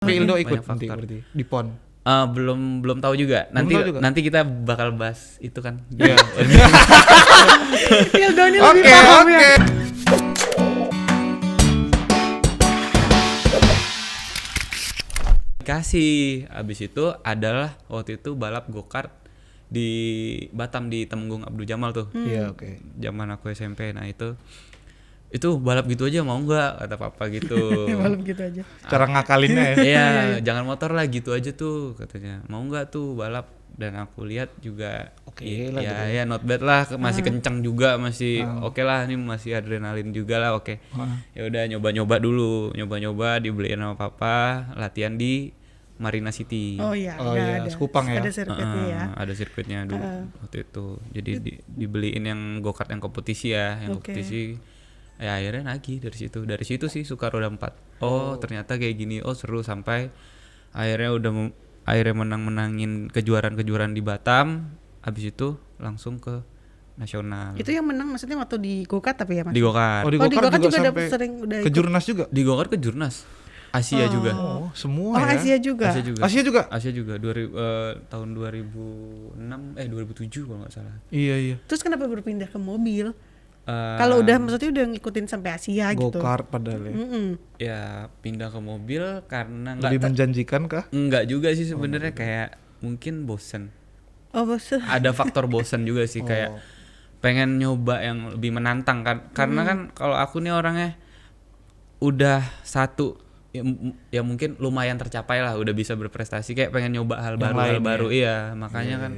Tapi Ildo Banyak ikut nanti faktor. berarti di PON. Belum tahu juga. Nanti tahu juga. nanti kita bakal bahas itu kan. Iya. Ildo ini lebih Oke, paham oke. ya. Kasih abis itu adalah waktu itu balap go-kart di Batam di Temenggung Abdul Jamal tuh. Iya, oke. Zaman aku SMP. Nah itu balap gitu aja mau nggak kata papa gitu. Malam gitu aja. Cara ngakalinnya ya. Iya, jangan motor lah gitu aja tuh katanya. Mau nggak tuh balap? Dan aku lihat juga Oke lah ya gitu. ya not bad lah, masih kencang juga, masih oke lah, ini masih adrenalin juga lah, oke. Ya udah nyoba-nyoba dulu, nyoba-nyoba dibeliin sama papa, latihan di Marina City. Oh iya, Oh iya, ada. Sekupang ya. Ada sirkuitnya ya. Ada sirkuitnya dulu waktu itu. Jadi dibeliin yang go-kart yang kompetisi ya, yang Oke. kompetisi. Ya akhirnya lagi dari situ. Dari situ sih suka roda 4. Oh, ternyata kayak gini. Oh, seru sampai akhirnya akhirnya menangin kejuaraan-kejuaraan di Batam. Habis itu langsung ke nasional. Itu yang menang maksudnya waktu di go-kart tapi ya Mas? Di go-kart. Oh, di Oh, di go-kart go-kart juga sampai udah sering udah ke ikut. Jurnas juga. Di go-kart ke Jurnas. Asia juga. Oh, semua Oh, ya. Asia juga. Asia juga. Asia juga. Asia juga. Tahun 2006 2007 kalau nggak salah. Iya, iya. Terus kenapa berpindah ke mobil? Eh, Kalau udah maksudnya udah ngikutin sampai Asia gitu. Go-kart padahal ya. ya pindah ke mobil karena Lebih menjanjikan kah? enggak juga sih sebenarnya, kayak mungkin bosen. Oh, bosan. Ada faktor bosen juga sih, kayak pengen nyoba yang lebih menantang kan. Karena kan kalau aku nih orangnya udah satu ya mungkin lumayan tercapai lah, udah bisa berprestasi, kayak pengen nyoba hal Yang baru lain hal baru. Iya, makanya kan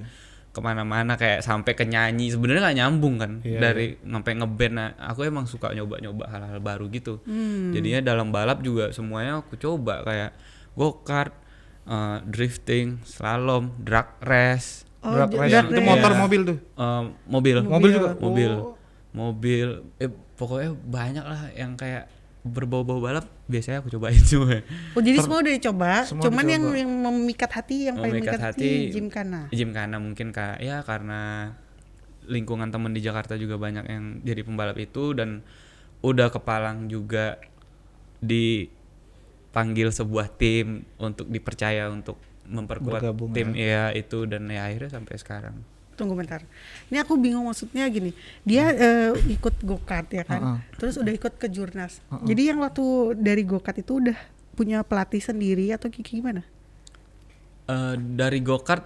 kemana-mana kayak sampai ke nyanyi sebenarnya nggak nyambung kan. Iya, Dari sampai ngeband. Nah, aku emang suka nyoba-nyoba hal-hal baru gitu. Jadinya dalam balap juga semuanya aku coba, kayak go-kart, drifting, slalom, drag race. Oh, Drag race. drag Itu race. motor Iya. mobil tuh. Mobil Mobil juga? mobil pokoknya banyak lah yang kayak berbau-bau balap biasanya aku cobain semua. Oh, jadi semua udah dicoba, Semua cuman dicoba. yang memikat hati, yang paling Memikat memikat hati Gymkhana. Gymkhana mungkin ya karena lingkungan temen di Jakarta juga banyak yang jadi pembalap itu, dan udah kepalang juga dipanggil sebuah tim untuk dipercaya untuk memperkuat Bergabung tim ya itu, dan ya akhirnya sampai sekarang. Tunggu bentar. Ini aku bingung maksudnya gini. Dia ikut go-kart ya kan. Terus udah ikut ke Jurnas. Jadi yang waktu dari go-kart itu udah punya pelatih sendiri atau gimana? Dari go-kart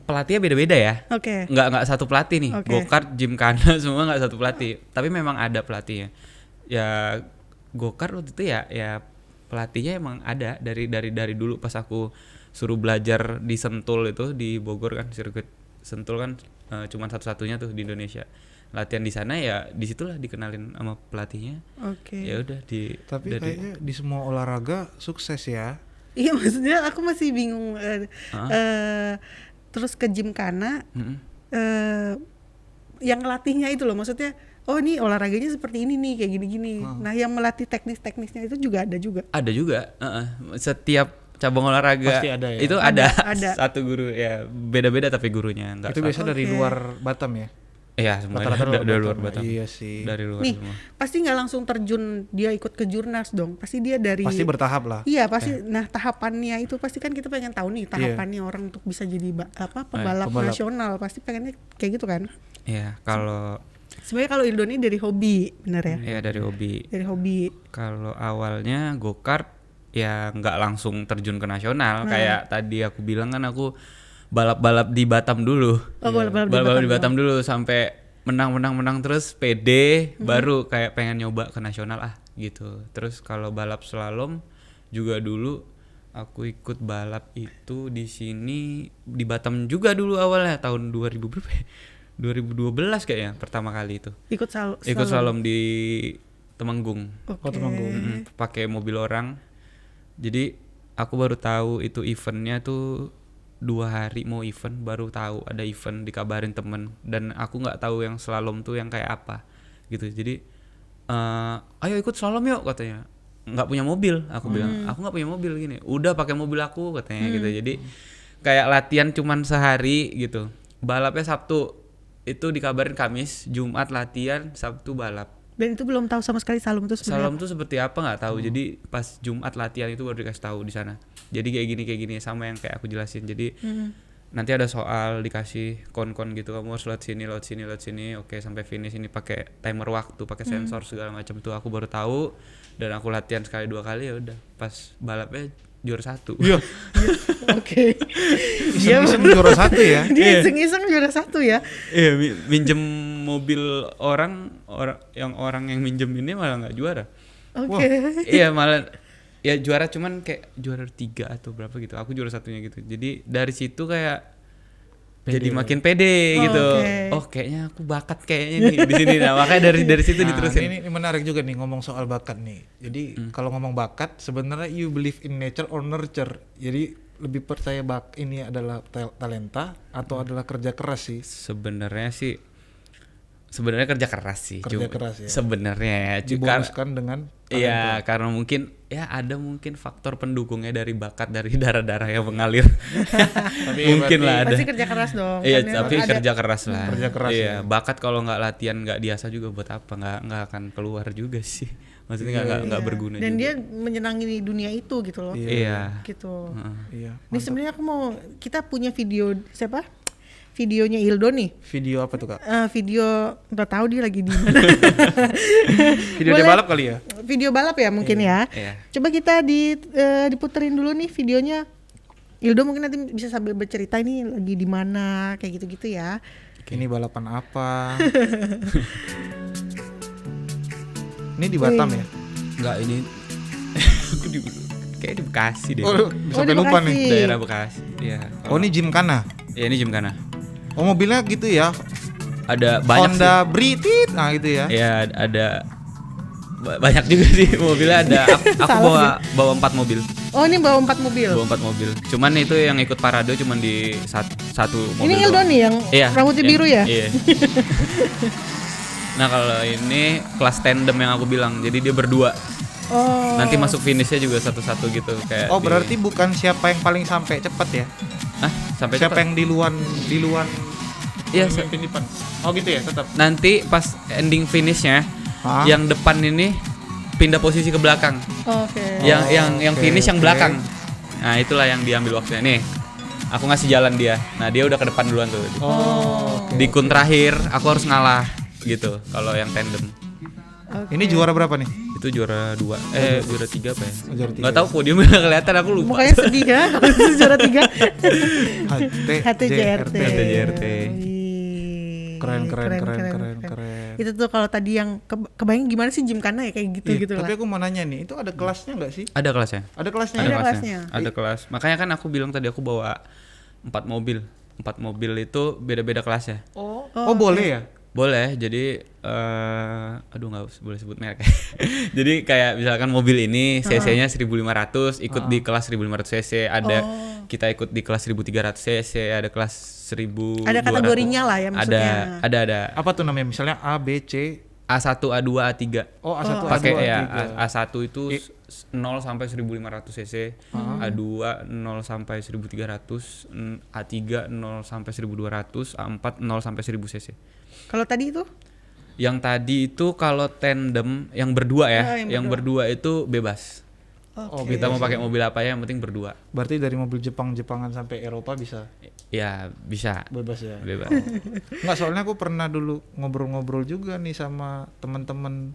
pelatihnya beda-beda ya. Oke. Nggak satu pelatih nih. Oke. Go-kart, Gymkhana semua nggak satu pelatih. Tapi memang ada pelatihnya. Ya go-kart waktu itu ya pelatihnya emang ada dari dulu pas aku suruh belajar di Sentul itu di Bogor kan, sirkuit Sentul kan cuma satu-satunya tuh di Indonesia. Latihan di sana ya disitulah dikenalin sama pelatihnya. Oke. Ya udah Tapi kayaknya di semua olahraga sukses ya. Iya, maksudnya aku masih bingung. Terus ke Gymkhana, yang latihnya itu loh, maksudnya oh ini olahraganya seperti ini nih, kayak gini-gini. Nah, yang melatih teknis-teknisnya itu juga ada juga. Ada juga, setiap cabang olahraga Pasti ada ya? itu ada Ada. satu guru ya, beda-beda tapi gurunya nggak Itu sama. biasa dari Oke. luar Batam ya. Iya, semuanya Rata-rata dari luar Batam. Iya sih. Dari luar Nih, semua. pasti nggak langsung terjun dia ikut ke Jurnas dong. Pasti dia dari Pasti bertahap lah. Iya pasti. Nah, tahapannya itu pasti kan kita pengen tahu nih tahapannya orang untuk bisa jadi pembalap pembalap. nasional. Pasti pengennya kayak gitu kan. Iya, kalau Sebenarnya kalau Ildo ini dari hobi, bener ya? ya dari hobi. Dari hobi. Kalau awalnya go-kart ya nggak langsung terjun ke nasional, kayak tadi aku bilang kan aku balap-balap di Batam dulu. Oh, balap-balap di Balap-balap di Batam Batam dulu sampai menang terus pede, baru kayak pengen nyoba ke nasional gitu. Terus kalau balap slalom juga dulu aku ikut balap itu di sini di Batam juga dulu awalnya tahun 2000 berapa ya? 2012 kayaknya pertama kali itu. Ikut Ikut slalom di Temenggung. Oke. Temenggung. Pakai mobil orang. Jadi aku baru tahu itu eventnya tuh 2 hari mau event, baru tahu ada event, dikabarin temen, dan aku nggak tahu yang slalom tuh yang kayak apa gitu. Jadi ayo ikut slalom yuk katanya. Nggak punya mobil, aku bilang aku nggak punya mobil gini. Udah pakai mobil aku katanya gitu. Jadi kayak latihan cuman sehari gitu. Balapnya Sabtu, itu dikabarin Kamis, Jumat latihan, Sabtu balap. Dan itu belum tahu sama sekali slalom itu sebenarnya. Slalom tuh seperti apa nggak tahu. Jadi pas Jumat latihan itu baru dikasih tahu di sana. Jadi kayak gini sama yang kayak aku jelasin. Jadi nanti ada soal dikasih kon-kon gitu, kamu harus lewat sini. Oke, sampai finish ini pakai timer waktu, pakai sensor segala macam tuh aku baru tahu. Dan aku latihan sekali 2 kali, ya udah pas balapnya juara 1. Iya. Oke. Iseng-iseng juara 1 ya. Dia iseng-iseng juara 1 ya. Iya, minjem mobil orang yang minjem ini malah nggak juara. Oke. Iya, malah ya juara cuman kayak juara 3 atau berapa gitu. Aku juara 1-nya gitu. Jadi dari situ kayak jadi makin pede gitu. Oke. Oh, kayaknya aku bakat kayaknya nih di sini. Nah, makanya dari situ diterusin. Ini menarik juga nih ngomong soal bakat nih. Jadi kalau ngomong bakat sebenarnya you believe in nature or nurture. Jadi lebih percaya ini adalah talenta atau adalah kerja keras sih? Sebenarnya kerja keras sih. Kerja keras ya. Sebenarnya dibonuskan dengan talenta. Iya, karena mungkin ada faktor pendukungnya dari bakat dari darah-darah yang mengalir. Mungkin lah ada. Pasti kerja keras dong. Iya, kan tapi ada- kerja keras lah. Kerja keras Iya, ya. bakat kalau nggak latihan nggak diasah juga buat apa? Nggak akan keluar juga sih. Maksudnya nggak Iya. berguna Dan juga. dia menyenangi di dunia itu gitu loh. Iya. Gitu. Iya. Ini sebenarnya kita punya video siapa? Videonya Ildo nih. Video apa tuh Kak? Video nggak tahu dia lagi di mana. Video dia Boleh. balap kali ya? Video balap ya mungkin ya. Iya. Coba kita diputerin dulu nih videonya. Ildo mungkin nanti bisa sambil bercerita ini lagi di mana kayak gitu-gitu ya. Ini balapan apa? Ini di Batam ya? Nggak ini. Aku kayak di Bekasi deh. Oh, sampai di lupa Bekasi. nih. Daerah Bekasi. Iya. Oh, ini Gymkhana. Ya ini Gymkhana. Oh, mobilnya gitu ya? Ada banyak Honda Britit, nah gitu ya? sih. Ya ada banyak juga sih mobilnya ada. Aku bawa 4 mobil. Oh ini bawa 4 mobil. Bawa 4 mobil. Cuman itu yang ikut parade cuman di satu mobil. Ini Ildo doang. nih yang Iya, rambutnya biru ya? Iya. Nah kalau ini kelas tandem yang aku bilang, jadi dia berdua. Oh. Nanti masuk finishnya juga satu-satu gitu kayak. Oh, berarti bukan siapa yang paling sampai cepat ya? Hah? Sampai Siapa cepat? yang di luar Iya, memimpin depan. Oh gitu ya, tetap. nanti pas ending finishnya, Hah? yang depan ini pindah posisi ke belakang. Oke. Yang oke, finish yang oke. belakang. Nah itulah yang diambil waktunya nih. Aku ngasih jalan dia. Nah dia udah ke depan duluan tuh. Oh, oke. Di kun terakhir aku harus ngalah gitu. Kalau yang tandem Oke. Ini juara berapa nih? itu juara 2 juara 3 apa ya? Oh, juara 3. Nggak tahu podiumnya nggak kelihatan, aku lupa. Mukanya sedih ya kalau itu juara 3. HTJRT. HTJRT. Keren. Itu tuh kalau tadi yang kebayang gimana sih Gymkhana ya kayak gitu Iya, gitu tapi lah. aku mau nanya nih, itu ada kelasnya nggak sih? Ada kelasnya. Ada kelasnya? Ada ya? kelasnya. Ada kelas. Makanya kan aku bilang tadi aku bawa 4 mobil. 4 mobil itu beda-beda kelasnya. Oh, boleh ya? Boleh, jadi aduh nggak boleh sebut merek. Jadi kayak misalkan mobil ini cc-nya 1500, ikut di kelas 1500 cc, ada kita ikut di kelas 1300 cc, ada kelas 1200. Ada kategorinya lah ya maksudnya. Ada. Apa tuh namanya? Misalnya A, B, C. A1, A2, A3. Oh, A1, Pakai A2, ya, A3. A1 itu 0 sampai 1500 cc, A2 0 sampai 1300, A3 0 sampai 1200, A4 0 sampai 1000 cc. Kalau tadi itu? Yang tadi itu kalau tandem yang berdua ya, Oh, yang yang berdua itu bebas. Oh, Kita mau pakai mobil apa ya, yang penting berdua. Berarti dari mobil Jepangan sampai Eropa bisa Ya bisa, bebas ya? bebas. Nggak, soalnya aku pernah dulu ngobrol-ngobrol juga nih sama teman-teman.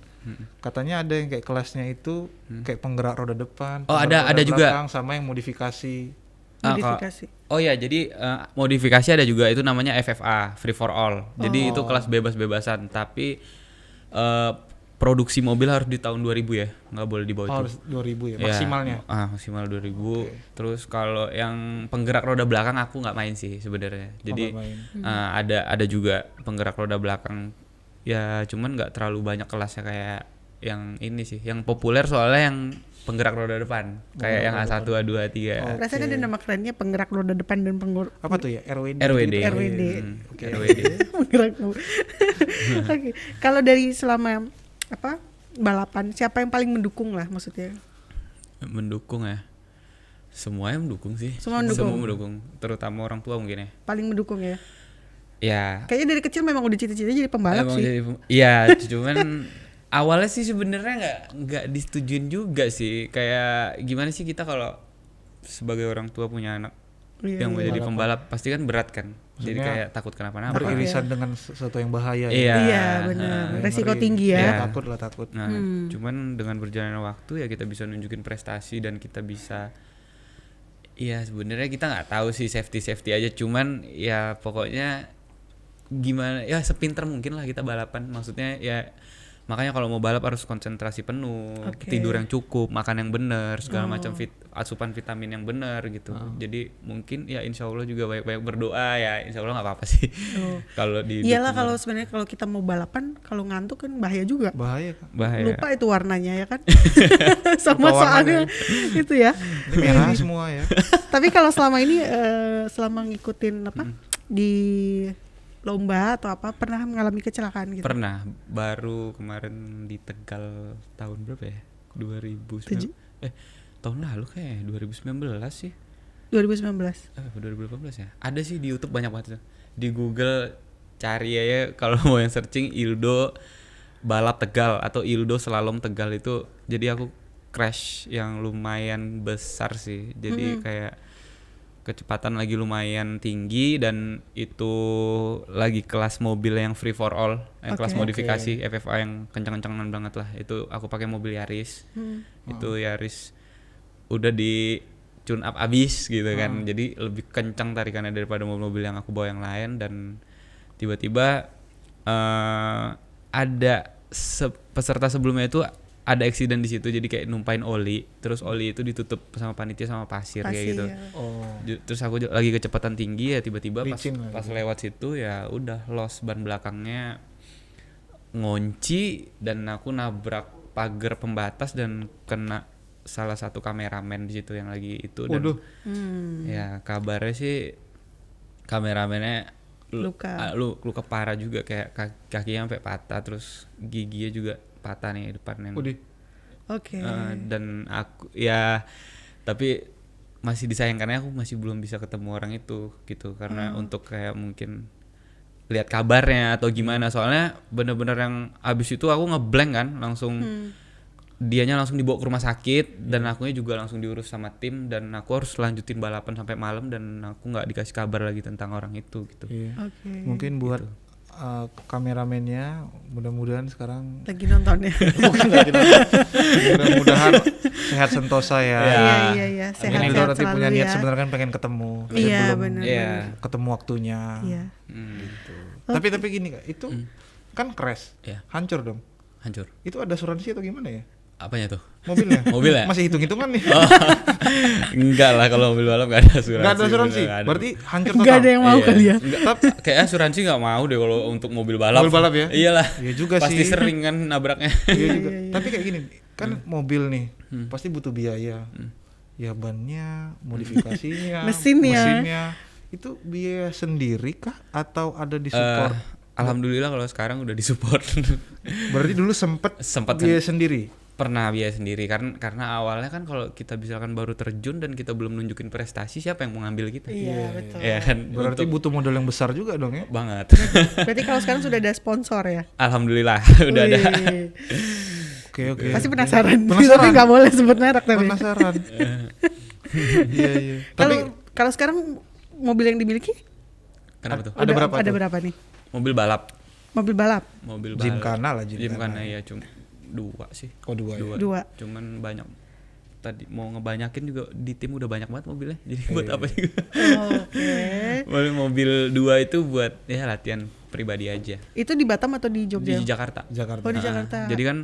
Katanya ada yang kayak kelasnya itu kayak penggerak roda depan, Oh, penggerak ada roda juga. belakang, sama yang modifikasi. Modifikasi. Oh ya, jadi modifikasi ada juga, itu namanya FFA, free for all. Jadi itu kelas bebas-bebasan, tapi produksi mobil harus di tahun 2000 ya, nggak boleh di bawah itu. Harus 2000 ya, Ya, maksimalnya. maksimal 2000. Terus kalau yang penggerak roda belakang aku nggak main sih sebenarnya. Jadi nggak main. ada juga penggerak roda belakang. Ya cuman nggak terlalu banyak kelasnya kayak yang ini sih. Yang populer soalnya yang penggerak roda depan, kayak yang A1, A2, A3. Rasanya ada nama kerennya penggerak roda depan dan penggerak Apa tuh ya? RWD. RWD. RWD. RWD. penggerak. Oke. Kalau dari selama balapan, siapa yang paling mendukung lah maksudnya? Mendukung ya. Semuanya mendukung sih. Semua mendukung. Semua mendukung, terutama orang tua mungkin ya. Paling mendukung ya. Ya. Kayaknya dari kecil memang udah cita-cita jadi pembalap Emang sih. Iya, cuman Awalnya sih sebenarnya nggak disetujuin juga sih. Kayak gimana sih kita kalau sebagai orang tua punya anak yang mau jadi pembalap pasti kan berat kan. Jadi kayak takut kenapa-napa. Beririsan dengan sesuatu yang bahaya. Iya benar. Resiko tinggi ya. Takut. Nah, cuman dengan berjalannya waktu ya kita bisa nunjukin prestasi dan kita bisa, ya sebenarnya kita nggak tahu sih safety aja, cuman ya pokoknya gimana ya sepinter mungkin lah kita balapan. Maksudnya ya makanya kalau mau balap harus konsentrasi penuh, tidur yang cukup, makan yang benar, segala macam asupan vitamin yang benar gitu. Jadi mungkin ya insya Allah juga banyak berdoa ya, insya Allah nggak apa-apa sih. Kalau di iyalah kalau sebenarnya kalau kita mau balapan kalau ngantuk kan bahaya juga. Bahaya kan. Lupa itu warnanya ya kan. Sama soalnya itu ya. Ini merah semua ya. Tapi kalau selama ini selama ngikutin apa di lomba atau apa pernah mengalami kecelakaan gitu? Pernah, baru kemarin di Tegal tahun berapa ya? 2019. Tahun lalu kayak 2019 sih. 2019. 2018 ya. Ada sih di YouTube banyak banget. Di Google cari aja kalau mau yang searching Ildo balap Tegal atau Ildo slalom Tegal itu. Jadi aku crash yang lumayan besar sih. Jadi kayak kecepatan lagi lumayan tinggi dan itu lagi kelas mobil yang free for all, yang kelas modifikasi FFA yang kencang-kencangan banget lah. Itu aku pakai mobil Yaris. Itu Yaris udah di tune up abis gitu kan. Jadi lebih kencang tarikannya daripada mobil-mobil yang aku bawa yang lain. Dan tiba-tiba ada peserta sebelumnya itu ada accident di situ, jadi kayak numpain oli, terus oli itu ditutup sama panitia sama pasir kayak gitu. Terus aku lagi kecepatan tinggi ya, tiba-tiba pas lewat situ ya udah lost ban belakangnya ngunci dan aku nabrak pagar pembatas dan kena salah satu kameramen di situ yang lagi itu. Dan ya kabarnya sih kameramennya luka parah juga, kayak kakinya sampai patah, terus giginya juga patah nih depan yang. Dan aku ya tapi masih disayangkannya aku masih belum bisa ketemu orang itu gitu, karena untuk kayak mungkin lihat kabarnya atau gimana, soalnya bener-bener yang abis itu aku ngeblank kan langsung. Dianya langsung dibawa ke rumah sakit dan akunya juga langsung diurus sama tim, dan aku harus lanjutin balapan sampai malam dan aku nggak dikasih kabar lagi tentang orang itu gitu. Mungkin buat kameramennya mudah-mudahan sekarang lagi nonton ya. Bukan lagi nonton. Mudah-mudahan sehat sentosa ya. Iya. Sehat nanti punya niat sebenarnya kan pengen ketemu. Iya belum benar. ketemu waktunya. Gitu. Tapi gini Kak, itu kan crash. Hancur dong. Hancur. Itu ada asuransi atau gimana ya? Apanya tuh? Mobilnya? Mobilnya? Masih hitung-hitungan nih. Enggak lah, kalau mobil balap gak ada asuransi. Gak ada asuransi? Berarti hancur total? Gak ada yang mau kali ya? Kayak asuransi gak mau deh kalau untuk mobil balap. Mobil balap ya? Iyalah. Iya juga pasti sih. Pasti sering kan nabraknya. Iya juga. Tapi kayak gini, kan mobil nih pasti butuh biaya. Ya bannya, modifikasinya, mesinnya. Itu biaya sendiri kah atau ada di support? Alhamdulillah kalau sekarang udah disupport. Berarti dulu sempet biaya sendiri? Pernah biaya sendiri karena awalnya kan kalau kita misalkan baru terjun dan kita belum nunjukin prestasi, siapa yang mau ngambil kita? Iya betul. Ya kan, berarti butuh modal yang besar juga dong ya? Banget. Berarti kalau sekarang sudah ada sponsor ya? Alhamdulillah udah ada. Oke. Pasti penasaran. Tapi nggak boleh sebut merek tapi. Penasaran. Iya. Kalau sekarang mobil yang dimiliki? Kenapa tuh? Ada berapa nih? Mobil balap. Gymkhana lah. Gymkhana ya, cuma 2 sih. Oh 2. Cuman banyak. Tadi mau ngebanyakin juga di tim udah banyak banget mobilnya. Jadi buat apa juga? Mobil 2 itu buat ya latihan pribadi aja. Itu di Batam atau di Jogja? Di Jakarta. Oh di Jakarta. Jadi kan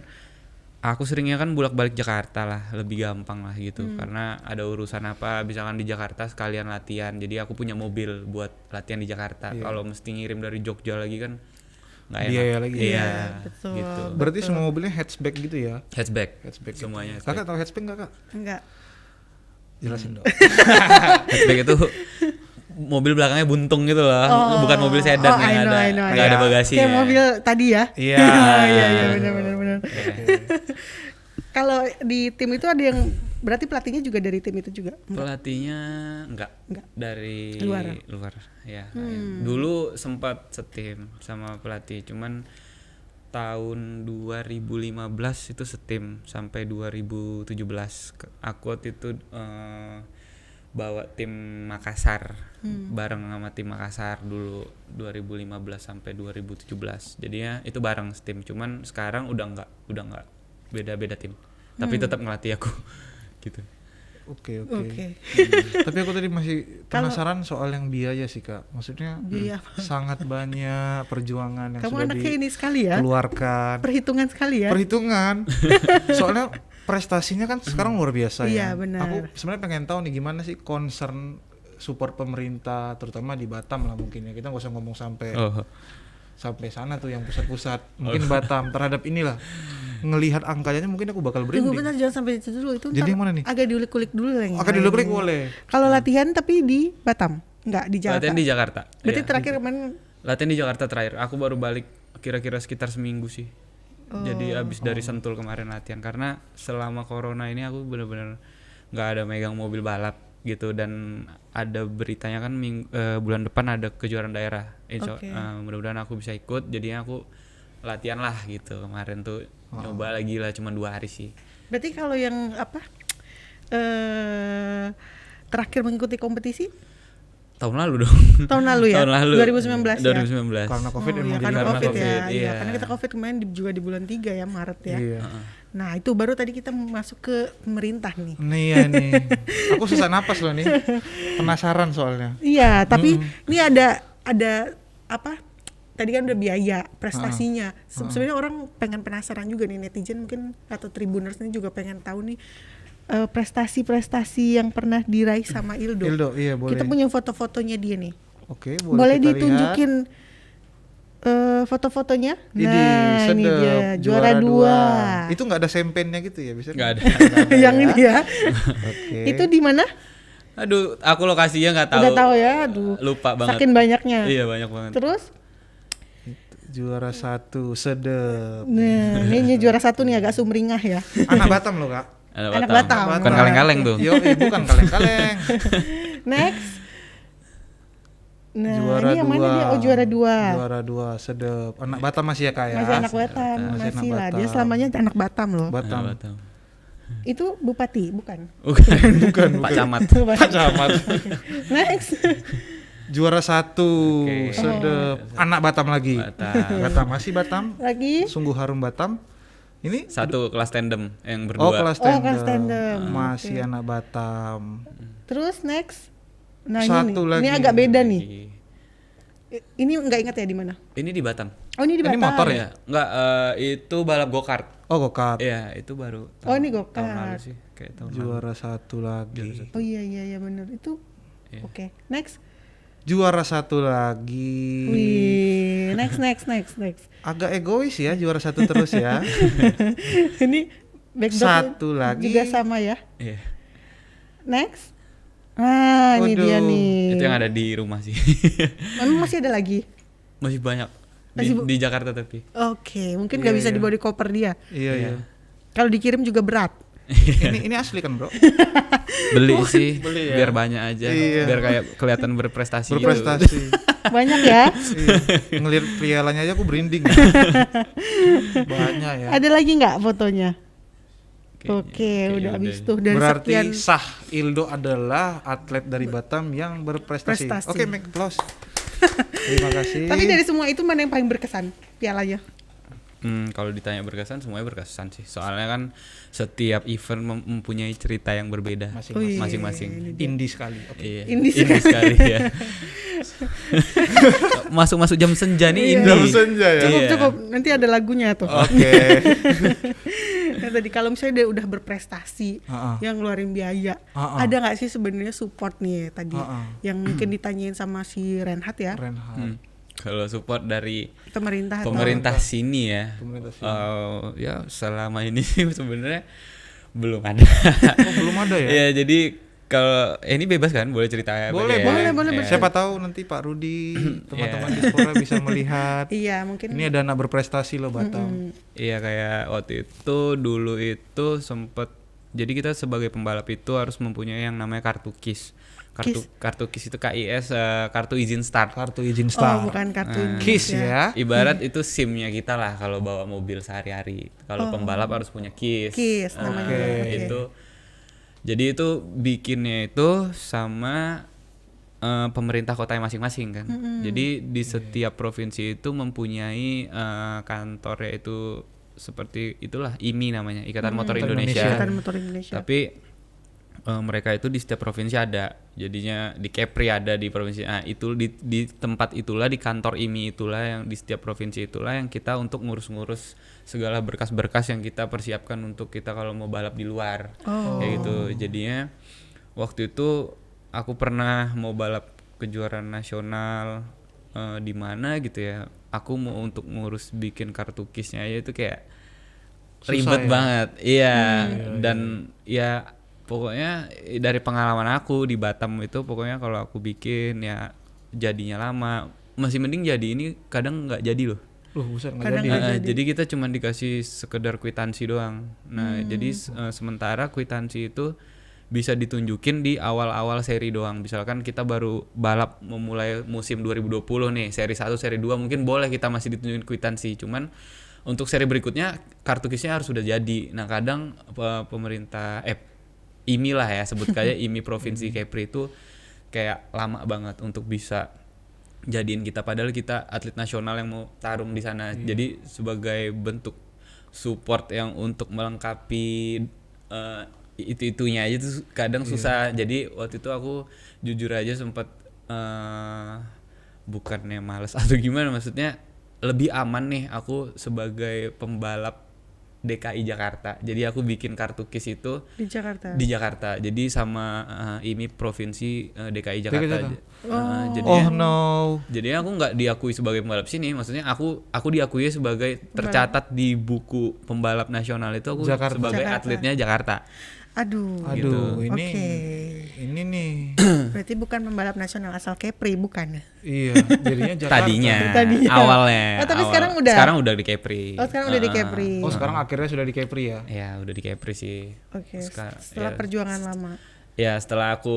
aku seringnya kan bolak-balik Jakarta lah, lebih gampang lah gitu. Karena ada urusan apa, misalkan di Jakarta sekalian latihan. Jadi aku punya mobil buat latihan di Jakarta. Kalau mesti ngirim dari Jogja lagi kan nggak enak. Biaya lagi. Iya, betul. Gitu. Berarti semua mobilnya hatchback gitu ya? Hatchback gitu. semuanya. Kakak tahu hatchback nggak Kak? Enggak. Jelasin dong. Hatchback itu mobil belakangnya buntung gitu loh, bukan mobil sedan yang nggak ada bagasi. Kayak mobil tadi ya? Iya. Iya benar. Kalau di tim itu ada yang berarti pelatihnya juga dari tim itu juga? Pelatihnya enggak. Dari luar ya. Dulu sempat setim sama pelatih, cuman tahun 2015 itu setim sampai 2017. Aku waktu itu bawa tim Makassar bareng sama tim Makassar dulu 2015 sampai 2017. Jadinya itu bareng setim. Cuman sekarang udah enggak beda-beda tim. Tapi tetap ngelatih aku gitu. Oke. Tapi aku tadi masih penasaran soal yang biaya sih Kak. Maksudnya sangat banyak perjuangan yang kamu sudah ini sekali ya? Dikeluarkan. Perhitungan sekali ya? Perhitungan. Soalnya prestasinya kan sekarang luar biasa ya. Iya benar. Aku sebenarnya pengen tahu nih gimana sih concern support pemerintah, terutama di Batam lah mungkin ya. Kita nggak usah ngomong sampai sana tuh yang pusat-pusat. Mungkin Batam terhadap inilah. Ngelihat angkanya mungkin aku bakal berhenti. Tunggu bentar, jangan sampai itu dulu. Itu jadi yang mana nih? Agak diulik-ulik dulu lah. Agak diulik-ulik boleh. Kalau latihan tapi di Batam, enggak di Jakarta. Latihan di Jakarta. Berarti terakhir kemarin latihan di Jakarta terakhir. Aku baru balik kira-kira sekitar seminggu sih. Jadi abis dari Sentul kemarin latihan, karena selama corona ini aku benar-benar nggak ada megang mobil balap gitu, dan ada beritanya kan bulan depan ada kejuaraan daerah. Mudah-mudahan aku bisa ikut. Jadinya aku latihan lah gitu kemarin tuh. Nyoba lagi lah, cuma 2 hari sih. Berarti kalau yang terakhir mengikuti kompetisi tahun lalu dong. Tahun lalu ya? Tahun lalu. 2019 ya? 2019. Karena Covid karena Covid ya. Iya. Karena kita Covid kemarin juga di bulan 3 ya, Maret ya. Iya. Nah, itu baru tadi kita masuk ke pemerintah nih. Iya nih. Aku susah napas loh nih. Penasaran soalnya. Iya, tapi ini ada apa? Tadi kan udah biaya prestasinya. Sebenarnya orang pengen penasaran juga nih, netizen mungkin atau Tribuners ini juga pengen tahu nih prestasi-prestasi yang pernah diraih sama Ildo. Iya boleh. Kita punya foto-fotonya dia nih. Oke, boleh ditunjukin foto-fotonya? Nah, ini dia juara 2. Itu nggak ada sempennya gitu ya? Bisa? Nggak ada. Yang ini ya. Oke. Itu di mana? Aduh, aku lokasinya nggak tahu. Udah tahu ya, aduh. Lupa banget. Saking banyaknya. Iya, banyak banget. Terus? Juara 1, sedep. Nah, ini juara 1 nih agak sumringah ya. Anak Batam loh Kak. Anak Batam. Bukan kaleng-kaleng tuh. Yo, bukan kaleng-kaleng. Next. Nah, Juara ini yang mana dia? Oh, juara 2. Juara 2, sedep. Anak Batam masih ya Kak ya? Masih anak Batam, masih lah. Dia selamanya anak Batam loh. Batam. Itu Bupati, bukan? Bukan. Pak Camat. Pak Camat. Next. Juara 1, sedep. Anak Batam lagi. Batam masih Batam. Lagi. Sungguh harum Batam. Ini 1 kelas tandem yang berdua. Oh, kelas tandem. kelas tandem. Masih anak Batam. Terus next. Nah, Satu lagi. Ini agak beda nih. Ini nggak ingat ya di mana? Ini di Batam. Oh, ini di Batam. Ini motor Ya? Enggak, itu balap go-kart. Oh, go-kart. Iya, itu baru. Oh, ini Tahun lalu go-kart. sih, kayak tahun lalu. Juara 1 lagi. Oh iya benar. Itu. Iya. Oke. Next. Juara 1 lagi. Wih, next. Agak egois ya, juara 1 terus ya. Ini backdrop 1 lagi. juga sama ya. Iya. Next. Nah, ini dia nih. Itu yang ada di rumah sih. Memang masih ada lagi? Masih banyak. Di Jakarta tapi. Oke, mungkin nggak bisa dibawa di koper dia. Iya. Kalau dikirim juga berat. ini asli kan bro? Beli sih, beli ya? biar banyak aja, biar kayak kelihatan berprestasi. Berprestasi. Banyak ya? Iya. Ngelihat pialanya aja aku berinding. Banyak ya. Ada lagi nggak fotonya? Oke, udah habis tuh dari berarti sekian. sah Ildo adalah atlet dari Batam yang berprestasi. Oke, make applause. Terima kasih. Tapi dari semua itu mana yang paling berkesan pialanya? Kalau ditanya berkesan, semuanya berkesan sih. Soalnya kan setiap event mempunyai cerita yang berbeda masing-masing. Indie sekali. Iya. Indie sekali ya. Masuk jam senja nih indie. Jam senja ya. Cukup. Nanti ada lagunya tuh. Oke. Nah, tadi kalau misalnya dia udah berprestasi, yang ngeluarin biaya, ada nggak sih sebenarnya support nih tadi yang mungkin ditanyain sama si Renhat ya? Kalau support dari pemerintah sini ya, ya selama ini sih sebenarnya belum ada. Belum ada ya? Ya jadi kalau ini bebas kan, boleh cerita ya? Boleh. Ya. Siapa tahu nanti Pak Rudi, teman-teman Dispora bisa melihat. Iya mungkin. Ini ada anak berprestasi loh Batam. Iya kayak waktu itu dulu itu sempet Jadi kita sebagai pembalap itu harus mempunyai yang namanya kartu KIS. Kartu KIS itu KIS, kartu izin start. Kartu izin start. Oh, bukan kartu KIS ya. Ibarat itu SIM-nya kita lah kalau bawa mobil sehari-hari. Kalau pembalap harus punya KIS. KIS namanya. Itu. Jadi itu bikinnya itu sama pemerintah kotanya masing-masing kan. Jadi di setiap provinsi itu mempunyai kantornya itu seperti itulah IMI namanya, Ikatan Motor Indonesia. Ikatan Motor Indonesia. Tapi mereka itu di setiap provinsi ada. Jadinya di Kepri ada di provinsi. Nah, itu di tempat itulah, di kantor IMI itulah yang di setiap provinsi itulah yang kita untuk ngurus-ngurus segala berkas-berkas yang kita persiapkan untuk kita kalau mau balap di luar. Kayak gitu. Jadinya waktu itu aku pernah mau balap kejuaraan nasional di mana gitu ya. Aku mau untuk ngurus bikin kartu KIS-nya aja itu kayak susah ribet ya? banget. Iya, dan ya pokoknya dari pengalaman aku di Batam itu pokoknya kalau aku bikin ya jadinya lama. Masih mending jadi, ini kadang nggak jadi loh. Buset, nggak jadi. Jadi kita cuma dikasih sekedar kwitansi doang. Nah, jadi sementara kwitansi itu bisa ditunjukin di awal-awal seri doang. Misalkan kita baru balap memulai musim 2020 nih, seri 1, seri 2 mungkin boleh kita masih ditunjukin kwitansi. Cuman untuk seri berikutnya kartu KIS-nya harus sudah jadi. Nah, kadang pemerintah IMI lah ya, sebut kayak IMI Provinsi Kepri itu kayak lama banget untuk bisa jadiin kita, padahal kita atlet nasional yang mau tarung di sana. Jadi sebagai bentuk support yang untuk melengkapi itu-itunya aja tuh kadang susah. Jadi waktu itu aku jujur aja sempat bukannya malas atau gimana, maksudnya lebih aman nih aku sebagai pembalap DKI Jakarta. Jadi aku bikin kartu KIS itu di Jakarta. Jadi sama IMI Provinsi DKI Jakarta. Jadi aku nggak diakui sebagai pembalap sini. Maksudnya aku diakui sebagai tercatat di buku pembalap nasional itu aku sebagai atletnya Jakarta. Aduh, gitu. Ini nih. Berarti bukan pembalap nasional asal Kepri, bukan ya? Iya, jadinya Jakarta. Tadinya. Awalnya. Tapi sekarang udah. Sekarang udah di Kepri. Sekarang udah di Kepri. Sekarang akhirnya sudah di Kepri ya? Ya, udah di Kepri sih. Setelah perjuangan lama. Ya, setelah aku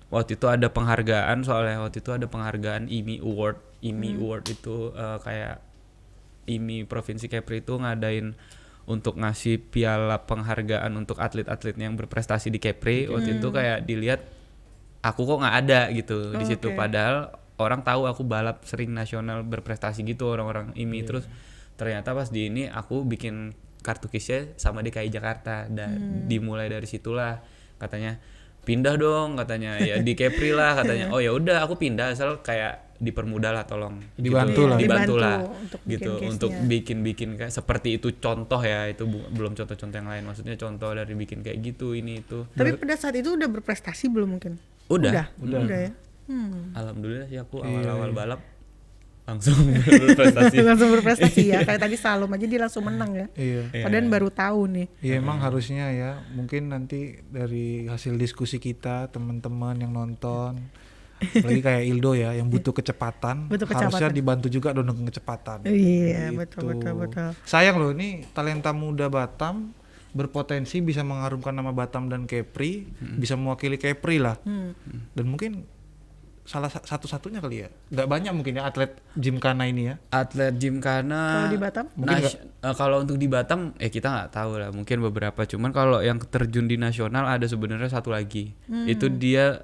waktu itu ada penghargaan, soalnya waktu itu ada penghargaan IMI Award. IMI Award itu kayak IMI Provinsi Kepri itu ngadain untuk ngasih piala penghargaan untuk atlet-atletnya yang berprestasi di Kepri. Waktu itu kayak dilihat aku kok nggak ada gitu di situ, padahal orang tahu aku balap sering nasional berprestasi gitu orang-orang IMI. Terus ternyata pas di ini aku bikin kartu KIS-nya sama DKI Jakarta, dan dimulai dari situlah katanya pindah dong, katanya ya di Kepri lah katanya. Oh ya udah aku pindah, asal kayak dipermudah lah, tolong dibantu lah gitu untuk bikin kayak seperti itu contoh ya. Itu belum contoh-contoh yang lain, maksudnya contoh dari bikin kayak gitu ini itu. Tapi pada saat itu udah berprestasi belum mungkin? Udah ya. Alhamdulillah sih aku awal-awal balap langsung berprestasi. Langsung berprestasi ya, kayak tadi Salom aja dia langsung menang ya. Padahal baru tahu nih. Iya, emang harusnya ya, mungkin nanti dari hasil diskusi kita teman-teman yang nonton, apalagi kayak Ildo ya yang butuh kecepatan, harusnya dibantu juga dengan kecepatan. Iya, gitu. betul. Sayang loh, ini talenta muda Batam berpotensi bisa mengharumkan nama Batam dan Kepri, bisa mewakili Kepri lah. Dan mungkin salah satu-satunya kali ya, nggak banyak mungkin ya atlet Gymkhana ini ya. Atlet Gymkhana kalau di Batam kalau untuk di Batam kita nggak tahu lah, mungkin beberapa. Cuman kalau yang terjun di nasional ada sebenarnya satu lagi. Itu dia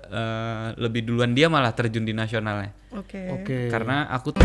lebih duluan, dia malah terjun di nasionalnya. Oke. Karena aku